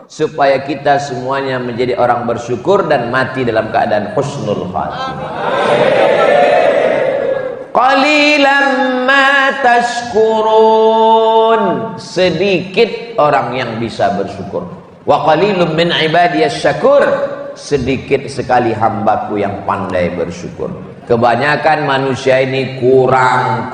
supaya kita semuanya menjadi orang bersyukur dan mati dalam keadaan husnul khatimah. Qalilan ma tashkurun, sedikit orang yang bisa bersyukur. Wa qalilun min ibadiyas syakur, sedikit sekali hambaku yang pandai bersyukur. Kebanyakan manusia ini kurang.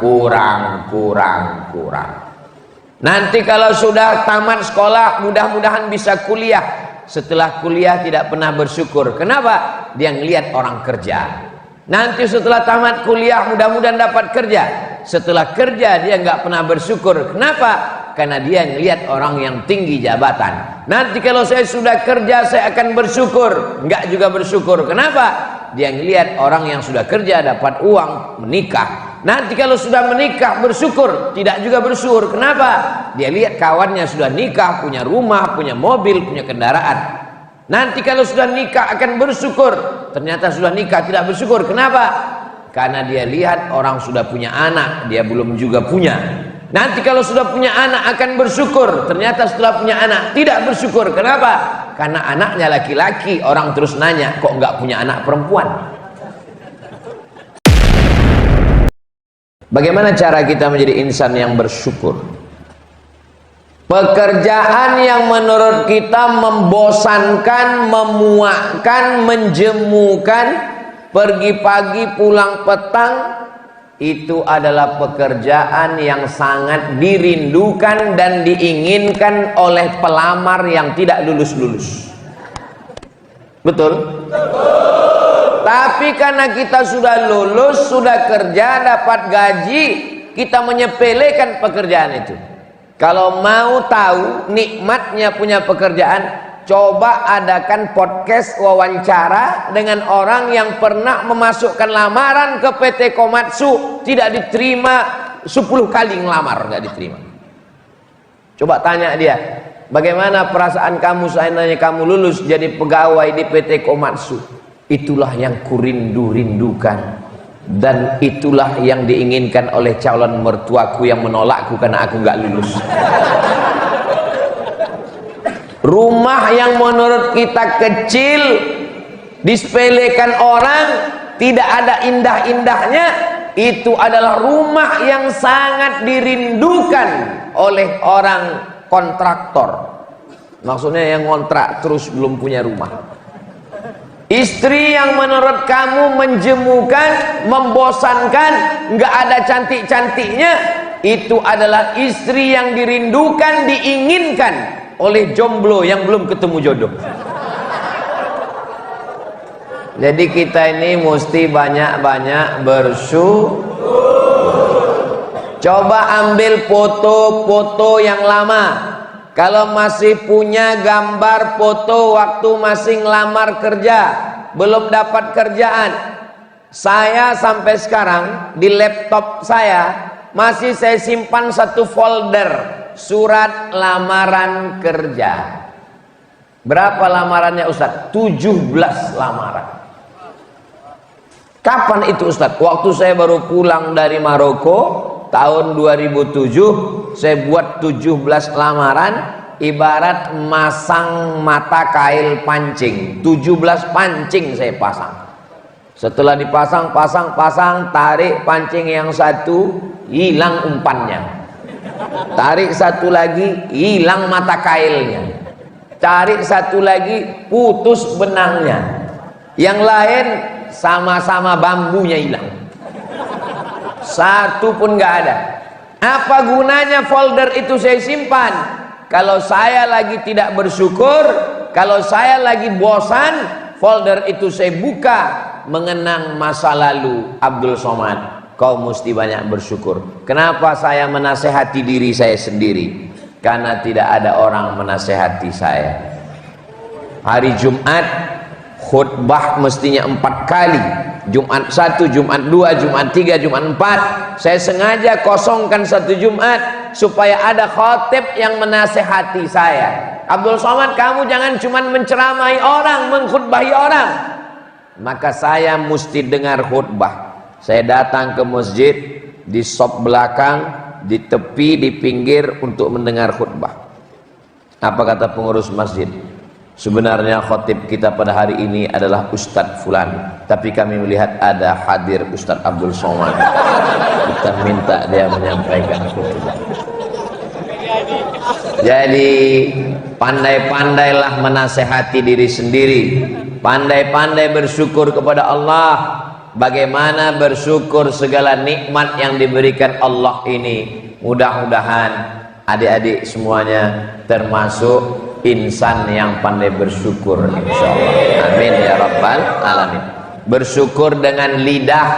Nanti kalau sudah tamat sekolah, mudah-mudahan bisa kuliah. Setelah kuliah tidak pernah bersyukur. Kenapa? Dia ngelihat orang kerja. Nanti setelah tamat kuliah, mudah-mudahan dapat kerja. Setelah kerja dia nggak pernah bersyukur. Kenapa? Karena dia ngelihat orang yang tinggi jabatan. Nanti kalau saya sudah kerja, saya akan bersyukur. Nggak juga bersyukur. Kenapa? Dia ngelihat orang yang sudah kerja dapat uang, menikah. Nanti kalau sudah menikah bersyukur, tidak juga bersyukur. Kenapa? Dia lihat kawannya sudah nikah, punya rumah, punya mobil, punya kendaraan. Nanti kalau sudah nikah akan bersyukur. Ternyata sudah nikah tidak bersyukur. Kenapa? Karena dia lihat orang sudah punya anak, dia belum juga punya. Nanti kalau sudah punya anak akan bersyukur. Ternyata setelah punya anak tidak bersyukur. Kenapa? Karena anaknya laki-laki. Orang terus nanya, kok nggak punya anak perempuan? Bagaimana cara kita menjadi insan yang bersyukur? Pekerjaan yang menurut kita membosankan, memuakkan, menjemukan, pergi pagi pulang petang, itu adalah pekerjaan yang sangat dirindukan dan diinginkan oleh pelamar yang tidak lulus-lulus. Betul? Tapi karena kita sudah lulus, sudah kerja, dapat gaji, kita menyepelekan pekerjaan itu. Kalau mau tahu nikmatnya punya pekerjaan, coba adakan podcast wawancara dengan orang yang pernah memasukkan lamaran ke PT Komatsu, tidak diterima 10 kali ngelamar, nggak diterima. Coba tanya dia, bagaimana perasaan kamu seandainya kamu lulus jadi pegawai di PT Komatsu? Itulah yang kurindu-rindukan. Dan itulah yang diinginkan oleh calon mertuaku yang menolakku karena aku nggak lulus. Rumah yang menurut kita kecil, disepelekan orang, tidak ada indah-indahnya, itu adalah rumah yang sangat dirindukan oleh orang kontraktor. Maksudnya yang kontrak terus belum punya rumah. Istri yang menurut kamu menjemukan, membosankan, nggak ada cantik-cantiknya, itu adalah istri yang dirindukan, diinginkan oleh jomblo yang belum ketemu jodoh. Jadi kita ini mesti banyak-banyak bersyukur. Coba ambil foto-foto yang lama. Kalau masih punya gambar foto waktu masih ngelamar kerja, belum dapat kerjaan, saya sampai sekarang di laptop saya masih saya simpan satu folder surat lamaran kerja. Berapa lamarannya Ustadz? 17 lamaran. Kapan itu Ustadz? Waktu saya baru pulang dari Maroko tahun 2007. Saya buat 17 lamaran, ibarat masang mata kail pancing. 17 pancing saya pasang. Setelah dipasang, pasang, tarik pancing yang satu, hilang umpannya. Tarik satu lagi, hilang mata kailnya. Tarik satu lagi, putus benangnya. Yang lain sama-sama bambunya hilang. Satu pun nggak ada. Apa gunanya folder itu saya simpan? Kalau saya lagi tidak bersyukur, kalau saya lagi bosan, folder itu saya buka, mengenang masa lalu Abdul Somad. Kau mesti banyak bersyukur. Kenapa saya menasehati diri saya sendiri? Karena tidak ada orang menasehati saya. Hari Jumat khutbah mestinya 4 kali. Jumat 1, Jumat 2, Jumat 3, Jumat 4. Saya sengaja kosongkan 1 Jumat supaya ada khatib yang menasehati saya. Abdul Somad, kamu jangan cuma menceramahi orang, mengkhutbahi orang. Maka saya mesti dengar khutbah. Saya datang ke masjid, di sop belakang, di tepi, di pinggir untuk mendengar khutbah. Apa kata pengurus masjid? Sebenarnya khotib kita pada hari ini adalah Ustadz Fulan, tapi kami melihat ada hadir Ustadz Abdul Somad. Kita minta dia menyampaikan khutbah. Jadi pandai-pandailah menasehati diri sendiri, pandai-pandai bersyukur kepada Allah. Bagaimana bersyukur segala nikmat yang diberikan Allah ini. Mudah-mudahan adik-adik semuanya termasuk insan yang pandai bersyukur, insyaallah. Amin ya rabbal alamin. Bersyukur dengan lidah,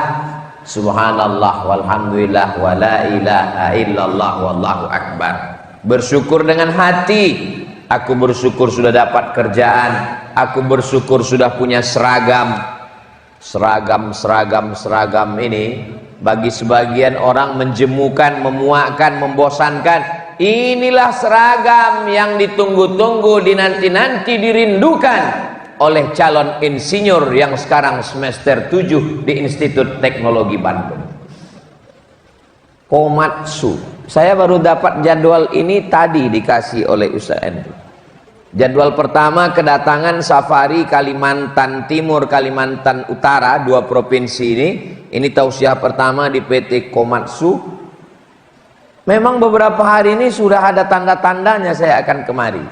subhanallah walhamdulillah wala ilaha illallah wallahu akbar. Bersyukur dengan hati, aku bersyukur sudah dapat kerjaan, aku bersyukur sudah punya seragam. Seragam ini bagi sebagian orang menjemukan, memuakkan, membosankan. Inilah seragam yang ditunggu-tunggu, dinanti-nanti, dirindukan oleh calon insinyur yang sekarang semester 7 di Institut Teknologi Bandung. Komatsu. Saya baru dapat jadwal ini tadi dikasih oleh Ustaz Andri. Jadwal pertama kedatangan safari Kalimantan Timur, Kalimantan Utara, 2 provinsi ini. Ini tausiah pertama di PT Komatsu. Memang beberapa hari ini sudah ada tanda-tandanya saya akan kemari.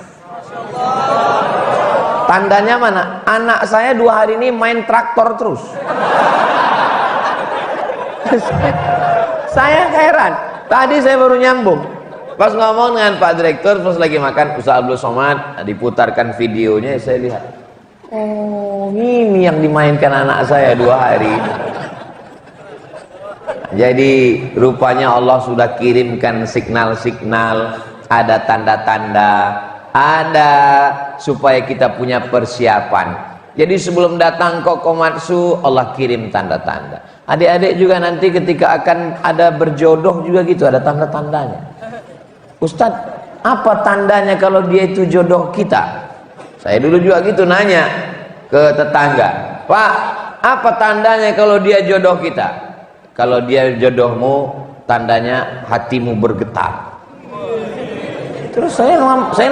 Tandanya mana? Anak saya 2 hari ini main traktor terus. Saya heran. Tadi saya baru nyambung. Pas ngomong dengan Pak Direktur, pas lagi makan Ustaz Abdul Somad, diputarkan videonya, saya lihat. Oh, ini yang dimainkan anak saya 2 hari ini. Jadi rupanya Allah sudah kirimkan signal-signal, ada tanda-tanda, ada supaya kita punya persiapan. Jadi sebelum datang ke Komatsu, Allah kirim tanda-tanda. Adik-adik juga nanti ketika akan ada berjodoh juga gitu, ada tanda-tandanya. Ustadz, apa tandanya kalau dia itu jodoh kita? Saya dulu juga gitu nanya ke tetangga, Pak, apa tandanya kalau dia jodoh kita? Kalau dia jodohmu, tandanya hatimu bergetar. Terus saya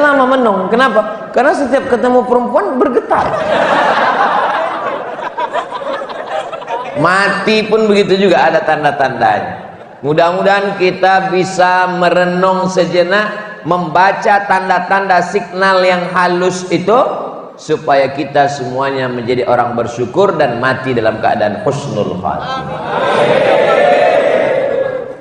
lama menung. Kenapa? Karena setiap ketemu perempuan bergetar. Mati pun begitu juga ada tanda-tandanya. Mudah-mudahan kita bisa merenung sejenak, membaca tanda-tanda signal yang halus itu, supaya kita semuanya menjadi orang bersyukur dan mati dalam keadaan husnul khatimah.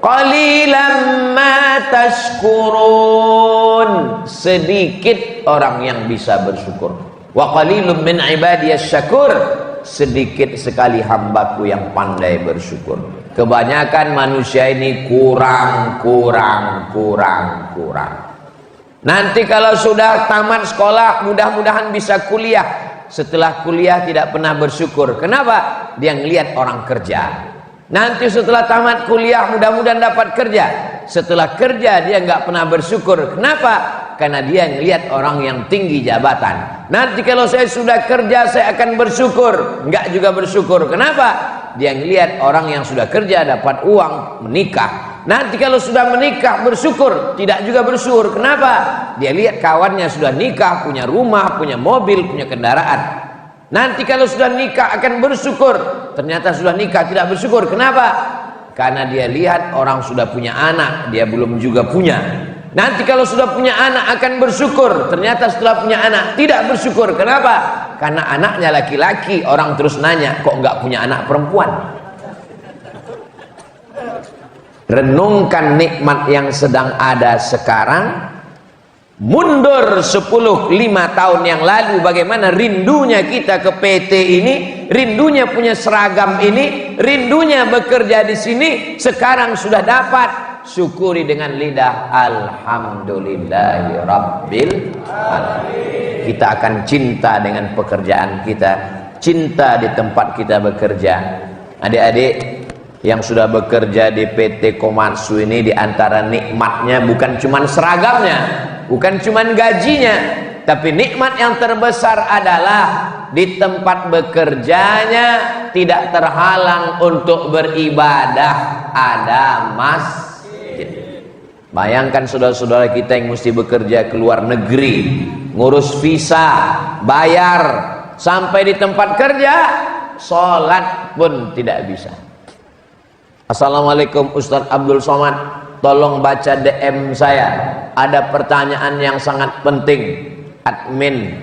Qalilan ma tashkurun. Sedikit orang yang bisa bersyukur. Wa qalilun min ibadiyas syakur. Sedikit sekali hambaku yang pandai bersyukur. Kebanyakan manusia ini kurang. Nanti kalau sudah tamat sekolah, mudah-mudahan bisa kuliah. Setelah kuliah tidak pernah bersyukur. Kenapa? Dia ngelihat orang kerja. Nanti setelah tamat kuliah, mudah-mudahan dapat kerja. Setelah kerja dia nggak pernah bersyukur. Kenapa? Karena dia ngelihat orang yang tinggi jabatan. Nanti kalau saya sudah kerja, saya akan bersyukur. Nggak juga bersyukur. Kenapa? Dia ngelihat orang yang sudah kerja dapat uang, menikah. Nanti kalau sudah menikah bersyukur, tidak juga bersyukur. Kenapa? Dia lihat kawannya sudah nikah, punya rumah, punya mobil, punya kendaraan. Nanti kalau sudah nikah akan bersyukur. Ternyata sudah nikah tidak bersyukur. Kenapa? Karena dia lihat orang sudah punya anak, dia belum juga punya. Nanti kalau sudah punya anak akan bersyukur. Ternyata setelah punya anak tidak bersyukur. Kenapa? Karena anaknya laki-laki, orang terus nanya, kok nggak punya anak perempuan? Renungkan nikmat yang sedang ada sekarang. Mundur 5 tahun yang lalu, bagaimana rindunya kita ke PT ini, rindunya punya seragam ini, rindunya bekerja di sini. Sekarang sudah dapat, syukuri dengan lidah alhamdulillahirabbil alamin. Kita akan cinta dengan pekerjaan kita, cinta di tempat kita bekerja. Adik-adik yang sudah bekerja di PT Komatsu ini, di antara nikmatnya bukan cuma seragamnya, bukan cuma gajinya, tapi nikmat yang terbesar adalah di tempat bekerjanya tidak terhalang untuk beribadah, ada masjid. Bayangkan saudara-saudara kita yang mesti bekerja ke luar negeri, ngurus visa, bayar, sampai di tempat kerja, sholat pun tidak bisa. Assalamualaikum Ustadz Abdul Somad, tolong baca DM saya, ada pertanyaan yang sangat penting. Admin,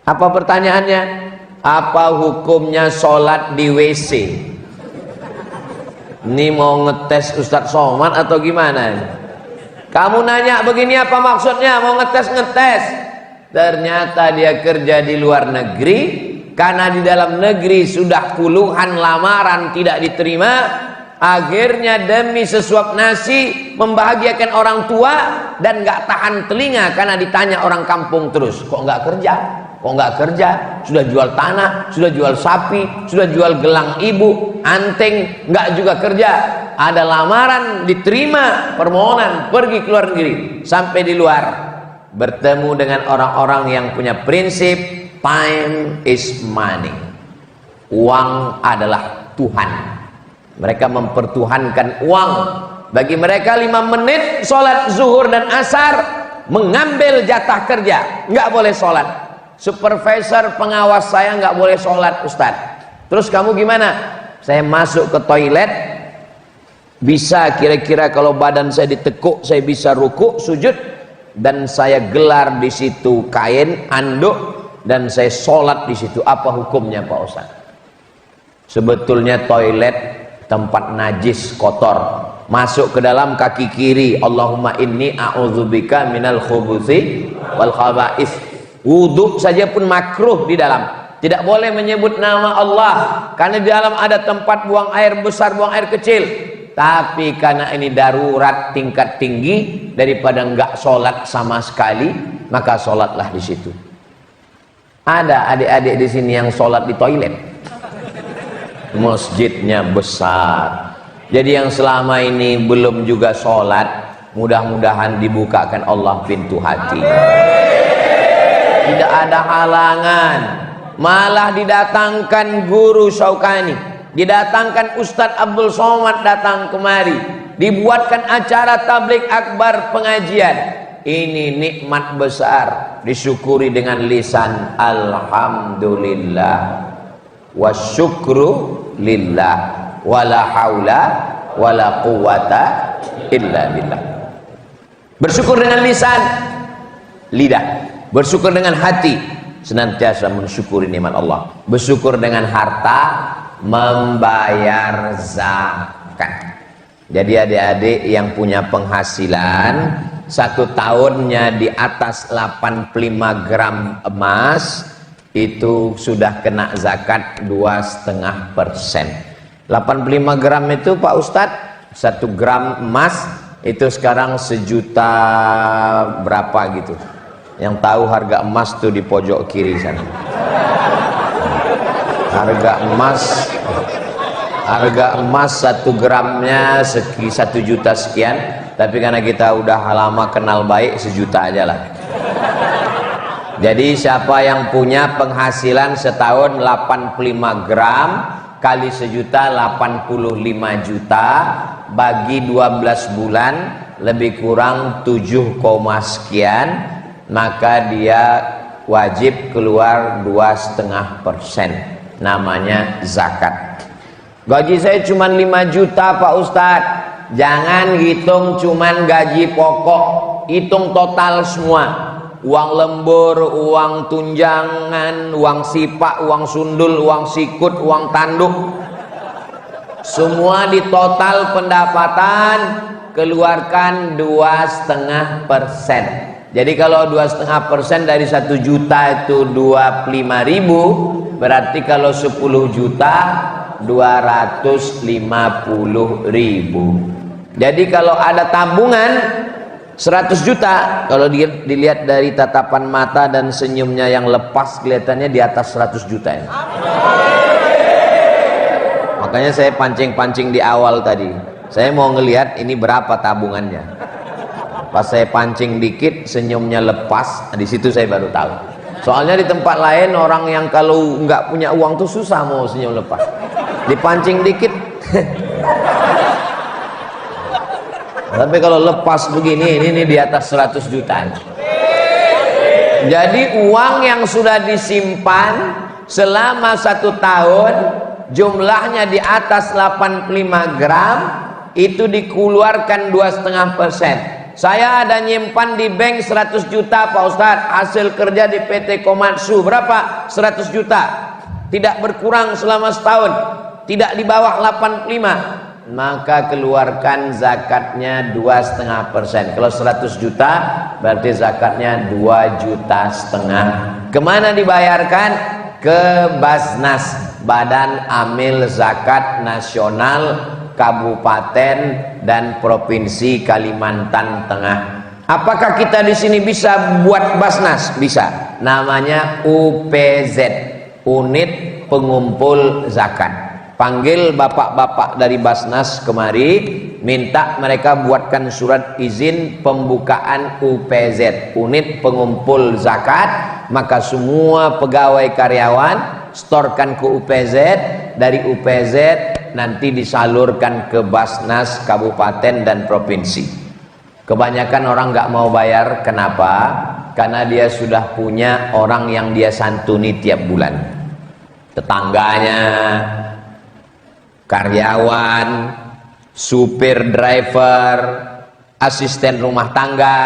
apa pertanyaannya? Apa hukumnya sholat di WC? Ini mau ngetes Ustadz Somad atau gimana? Kamu nanya begini apa maksudnya? Mau ngetes-ngetes? Ternyata dia kerja di luar negeri, karena di dalam negeri sudah puluhan lamaran tidak diterima. Akhirnya demi sesuap nasi membahagiakan orang tua dan gak tahan telinga karena ditanya orang kampung terus, kok gak kerja? Kok nggak kerja? Sudah jual tanah, sudah jual sapi, sudah jual gelang ibu, anting, nggak juga kerja. Ada lamaran diterima, permohonan pergi ke luar negeri, sampai di luar bertemu dengan orang-orang yang punya prinsip time is money, uang adalah Tuhan. Mereka mempertuhankan uang. Bagi mereka 5 menit sholat zuhur dan asar mengambil jatah kerja, nggak boleh sholat. Supervisor pengawas saya nggak boleh sholat Ustadz. Terus kamu gimana? Saya masuk ke toilet, bisa kira-kira kalau badan saya ditekuk saya bisa ruku sujud, dan saya gelar di situ kain anduk dan saya sholat di situ. Apa hukumnya Pak Ustadz? Sebetulnya toilet tempat najis kotor, masuk ke dalam kaki kiri, Allahumma inni a'udzubika minal khubuthi wal khaba'ith. Wudhu saja pun makruh di dalam, tidak boleh menyebut nama Allah karena di dalam ada tempat buang air besar, buang air kecil. Tapi karena ini darurat tingkat tinggi, daripada enggak sholat sama sekali, maka sholatlah di situ. Ada adik-adik di sini yang sholat di toilet, masjidnya besar. Jadi yang selama ini belum juga sholat, mudah-mudahan dibukakan Allah pintu hati. Tidak ada halangan, malah didatangkan guru Syaukani, didatangkan Ustadz Abdul Somad datang kemari, dibuatkan acara tabligh akbar pengajian. Ini nikmat besar, disyukuri dengan lisan alhamdulillah wa syukru lillah wala haula wala quwata illa billah. Bersyukur dengan lisan, lidah. Bersyukur dengan hati, senantiasa mensyukuri nikmat Allah. Bersyukur dengan harta, membayar zakat. Jadi adik-adik yang punya penghasilan 1 tahunnya di atas 85 gram emas, itu sudah kena zakat 2,5%. 85 gram itu Pak Ustadz, 1 gram emas itu sekarang 1 juta berapa gitu. Yang tahu harga emas tuh di pojok kiri sana. Harga emas 1 gramnya 1 juta sekian. Tapi karena kita udah lama kenal baik, 1 juta aja lah. Jadi siapa yang punya penghasilan setahun 85 gram kali 1 juta, 85 juta, bagi 12 bulan lebih kurang 7, sekian, maka dia wajib keluar 2,5%, namanya zakat. Gaji saya cuma 5 juta Pak Ustadz. Jangan hitung cuman gaji pokok, hitung total semua. Uang lembur, uang tunjangan, uang sipak, uang sundul, uang sikut, uang tanduk, semua di total pendapatan keluarkan 2,5%. Jadi kalau 2,5% dari 1 juta itu 25.000, berarti kalau 10 juta 250.000. Jadi kalau ada tabungan 100 juta, kalau dilihat dari tatapan mata dan senyumnya yang lepas, kelihatannya di atas 100 juta ya. Makanya saya pancing-pancing di awal tadi, saya mau ngelihat ini berapa tabungannya. Pas saya pancing dikit, senyumnya lepas, di situ saya baru tahu. Soalnya di tempat lain orang yang kalau nggak punya uang tuh susah mau senyum lepas. Dipancing dikit. Tapi kalau lepas begini, ini di atas 100 juta. Jadi uang yang sudah disimpan selama 1 tahun, jumlahnya di atas 85 gram, itu dikeluarkan 2,5%. Saya ada nyimpan di bank 100 juta Pak Ustadz, hasil kerja di PT Komatsu berapa? 100 juta. Tidak berkurang selama setahun, tidak di bawah 85. Maka keluarkan zakatnya 2,5%. Kalau 100 juta berarti zakatnya 2,5 juta. Kemana dibayarkan? Ke Basnas, Badan Amil Zakat Nasional Kabupaten dan Provinsi Kalimantan Tengah. Apakah kita di sini bisa buat Basnas? Bisa. Namanya UPZ, Unit Pengumpul Zakat. Panggil bapak-bapak dari Basnas kemari, minta mereka buatkan surat izin pembukaan UPZ, Unit Pengumpul Zakat. Maka semua pegawai karyawan storkan ke UPZ, dari UPZ nanti disalurkan ke Basnas Kabupaten dan Provinsi. Kebanyakan orang nggak mau bayar, kenapa? Karena dia sudah punya orang yang dia santuni tiap bulan, tetangganya, karyawan, supir driver, asisten rumah tangga,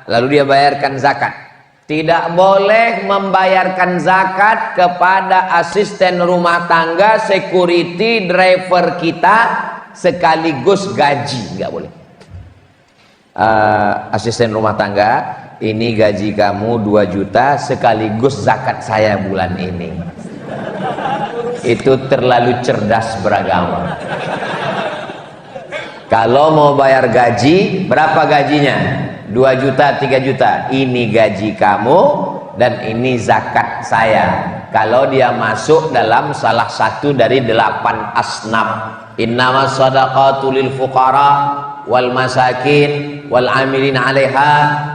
lalu dia bayarkan zakat. Tidak boleh membayarkan zakat kepada asisten rumah tangga, security, driver kita sekaligus gaji, nggak boleh. Asisten rumah tangga, ini gaji kamu 2 juta sekaligus zakat saya bulan ini. Itu terlalu cerdas beragama. Kalau mau bayar gaji, berapa gajinya? 2 juta, 3 juta. Ini gaji kamu dan ini zakat saya. Kalau dia masuk dalam salah satu dari 8 asnaf. Innamas shadaqatu lil fuqara wal masakin wal amilin 'alaiha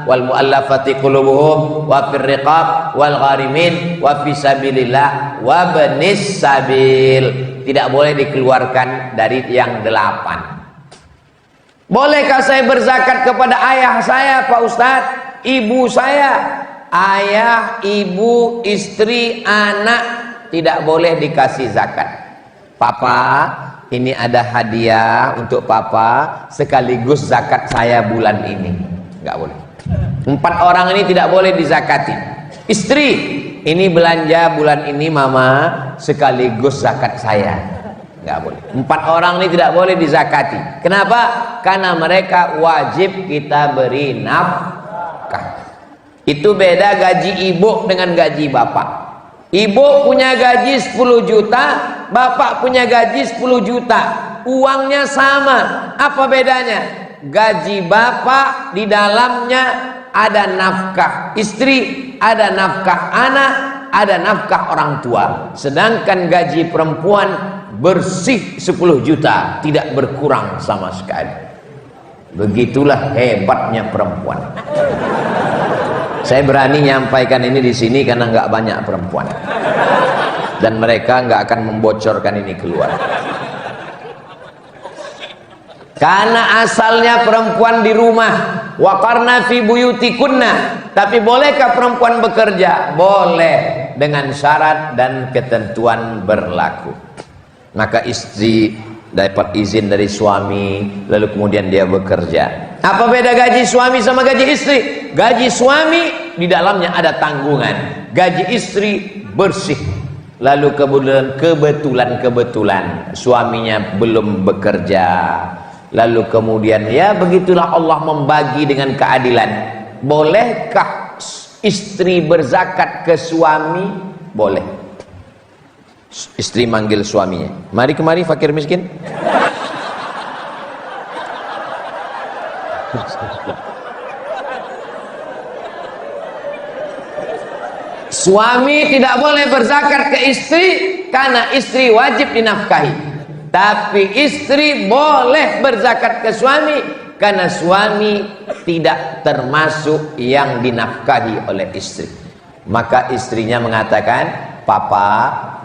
wal muallafati qulubuhum wa fir riqab wal gharimin wa fi sabilillah wa banis sabil. Tidak boleh dikeluarkan dari yang 8. Bolehkah saya berzakat kepada ayah saya Pak Ustadz, ibu saya? Ayah, ibu, istri, anak tidak boleh dikasih zakat. Papa, ini ada hadiah untuk papa sekaligus zakat saya bulan ini. Nggak boleh. 4 orang ini tidak boleh dizakati. Istri, ini belanja bulan ini mama sekaligus zakat saya. Nggak boleh. 4 orang ini tidak boleh dizakati. Kenapa? Karena mereka wajib kita beri nafkah. Itu beda gaji ibu dengan gaji bapak. Ibu punya gaji 10 juta, bapak punya gaji 10 juta. Uangnya sama. Apa bedanya? Gaji bapak di dalamnya ada nafkah istri, ada nafkah anak, ada nafkah orang tua. Sedangkan gaji perempuan bersih 10 juta, tidak berkurang sama sekali. Begitulah hebatnya perempuan. Saya berani nyampaikan ini di sini karena nggak banyak perempuan, dan mereka nggak akan membocorkan ini keluar. Karena asalnya perempuan di rumah, waqarna fi buyutikunna. Tapi bolehkah perempuan bekerja? Boleh, dengan syarat dan ketentuan berlaku. Maka istri dapat izin dari suami, lalu kemudian dia bekerja. Apa beda gaji suami sama gaji istri? Gaji suami di dalamnya ada tanggungan, gaji istri bersih. Lalu kebetulan suaminya belum bekerja, lalu kemudian ya begitulah Allah membagi dengan keadilan. Bolehkah istri berzakat ke suami? Boleh. Istri manggil suaminya, mari kemari fakir miskin. Suami tidak boleh berzakat ke istri karena istri wajib dinafkahi. Tapi istri boleh berzakat ke suami karena suami tidak termasuk yang dinafkahi oleh istri. Maka istrinya mengatakan, papa,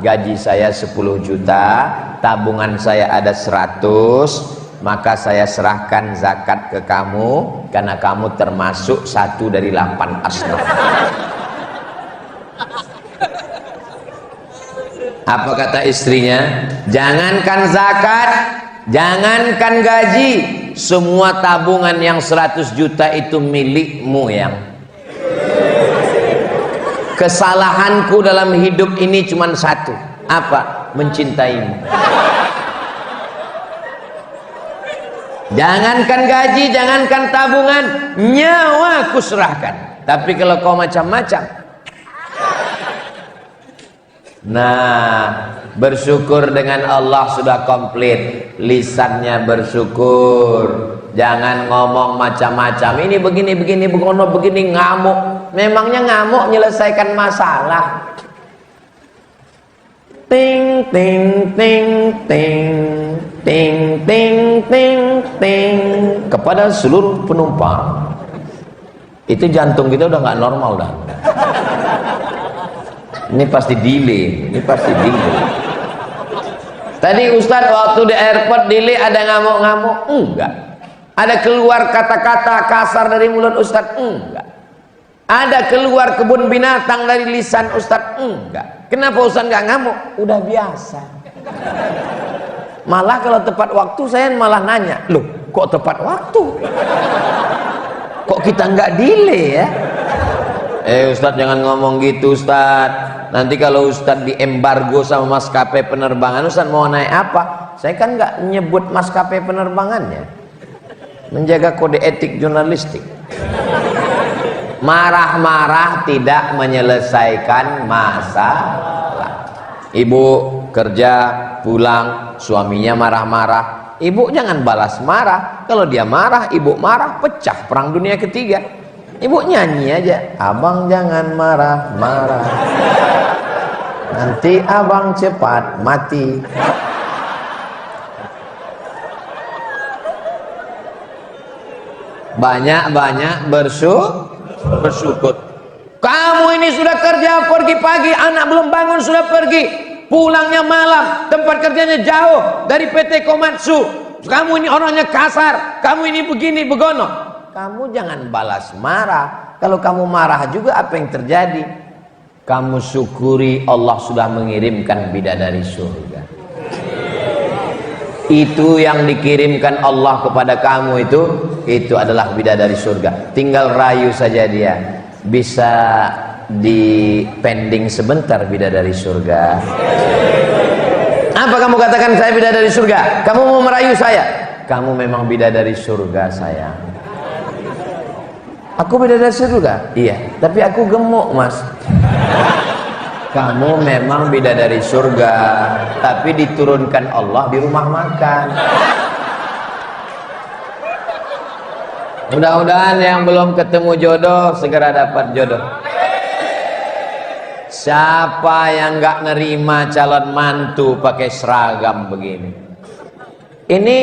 gaji saya 10 juta, tabungan saya ada 100, maka saya serahkan zakat ke kamu karena kamu termasuk 1 dari 8 asnaf. Apa kata istrinya? Jangankan zakat, jangankan gaji, semua tabungan yang 100 juta itu milikmu yang. Kesalahanku dalam hidup ini cuma satu. Apa? Mencintaimu. Jangankan gaji, jangankan tabungan, nyawa aku serahkan. Tapi kalau kau macam-macam, nah, bersyukur dengan Allah sudah komplit. Lisannya bersyukur. Jangan ngomong macam-macam. Ini begini, begono, begini, ngamuk. Memangnya ngamuk menyelesaikan masalah? Ting, ting, ting, ting, ting, ting, ting, ting. Kepada seluruh penumpang. Itu jantung kita udah nggak normal dah. Ini pasti delay, Tadi Ustadz waktu di airport delay ada ngamuk-ngamuk? Enggak. Ada keluar kata-kata kasar dari mulut Ustadz? Enggak. Ada keluar kebun binatang dari lisan Ustadz? Enggak. Kenapa Ustadz nggak ngamuk? Udah biasa. Malah kalau tepat waktu saya malah nanya, loh kok tepat waktu? Kok kita nggak delay ya? Ustadz jangan ngomong gitu Ustadz. Nanti kalau Ustadz diembargo sama maskapai penerbangan, Ustadz mau naik apa? Saya kan nggak nyebut maskapai penerbangannya. Menjaga kode etik jurnalistik. Marah-marah tidak menyelesaikan masalah. Ibu kerja pulang, suaminya marah-marah. Ibu jangan balas marah. Kalau dia marah, ibu marah, pecah perang dunia ketiga. Ibu nyanyi aja, abang jangan marah-marah, nanti abang cepat mati. Banyak-banyak bersyukur. Kamu ini sudah kerja pergi pagi, anak belum bangun sudah pergi, pulangnya malam, tempat kerjanya jauh dari PT Komatsu. Kamu ini orangnya kasar, kamu ini begini begono. Kamu jangan balas marah. Kalau kamu marah juga apa yang terjadi? Kamu syukuri Allah sudah mengirimkan bidadari surga. Itu yang dikirimkan Allah kepada kamu itu adalah bidadari surga. Tinggal rayu saja dia. Bisa dipending sebentar bidadari surga. Apa kamu katakan saya bidadari surga? Kamu mau merayu saya? Kamu memang bidadari surga sayang. Aku bidadari surga? Iya, tapi aku gemuk mas. Kamu memang bidadari surga, tapi diturunkan Allah di rumah makan. Mudah-mudahan yang belum ketemu jodoh segera dapat jodoh. Siapa yang nggak nerima calon mantu pakai seragam begini? Ini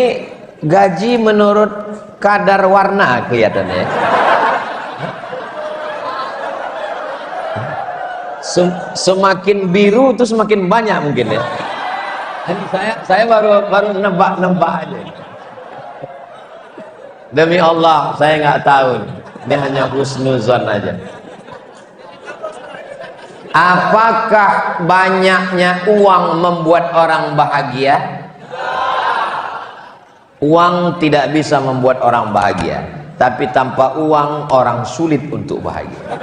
gaji menurut kadar warna kelihatannya. Semakin biru itu semakin banyak mungkin ya. Ini saya baru nebak aja. Demi Allah saya nggak tahu. Ini hanya husnuzon aja. Apakah banyaknya uang membuat orang bahagia? Uang tidak bisa membuat orang bahagia, tapi tanpa uang orang sulit untuk bahagia.